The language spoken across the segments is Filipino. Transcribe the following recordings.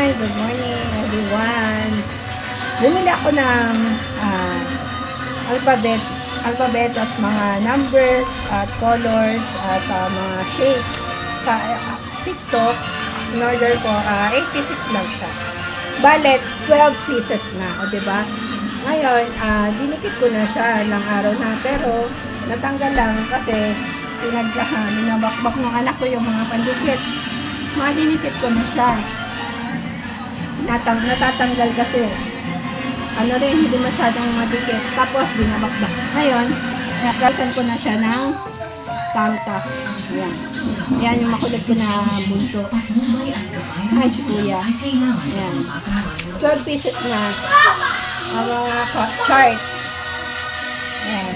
Good morning everyone. Bumili ako ng alphabet at mga numbers at colors at mga shape sa TikTok. In order ko, 86 lang siya. Balet, 12 pieces na. O, diba? Ngayon, dinikit ko na siya ilang araw na. Pero, natanggal lang kasi binabakbak ng anak ko yung mga pandikit. Mga dinikit ko na siya. Natatanggal kasi. Ano rin, hindi masyadong madikit. Tapos, binabakbak. Ngayon, nakaltan ko na siya ng thumbtack. Ayan. Ayan yung makulit ko na bunso. Ay, si kuya. Ayan. 12 pieces na. Mga chart. Ayan.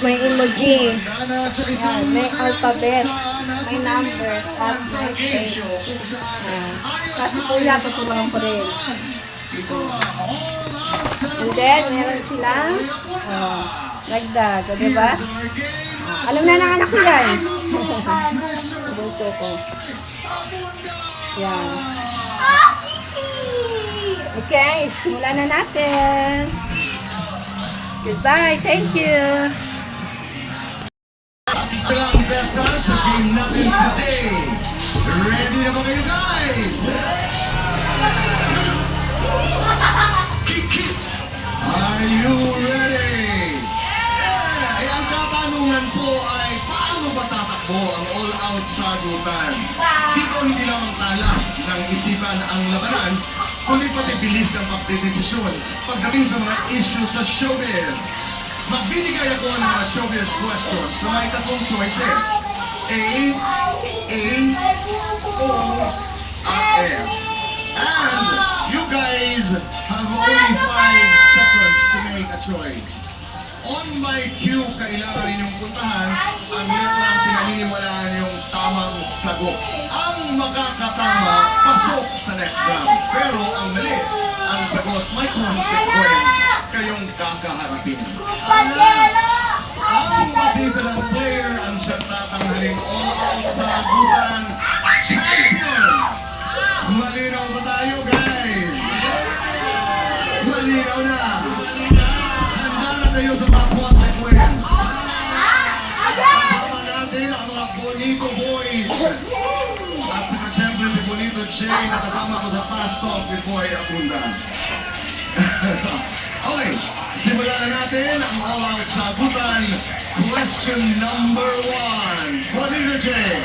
May emoji. Ayan. May alphabet. May numbers. At may shape. Ayan. Kasi kuya, tutulungan ko rin. And then, meron silang dagdag. O, diba? Alam na ng anak ko yan. Bunso ko. Yan. Okay, simulan na natin. Goodbye. Thank you. Ready na ba kayo, guys? Are you ready? Ay, ang katanungan po ay paano ba tatakbo ang all-out sagutan? Dito hindi lang ang talas ng isipan ang labanan, kundi pati bilis ng pagdedesisyon pagdating sa mga issue sa showbiz. Magbibigay ako ng mga showbiz questions na may tatlong choices. A, O, at F. And you guys have only 5 seconds to make a choice. On my cue, kailangan ninyong puntahan ang letrang pinaniniwalaan yung tamang sagot. Ang makakatama, pasok sa next round. Pero ang mali, ang sagot may consequence kayong kakaharapin. Ang matitira player ang siyang tatanghaling all-out sagutan. Champion! Malinaw ba tayo, guys? Malinaw na! Handa na kayo sa mga consequence. Kasama natin ang mga Bonito Boys. At sa siyempre si Bonito Jay na kasama ko sa Fast Talk ni Boy Abunda. Okay, simulan na natin ang all-out sagutan. Question number 1. Bonito Jay.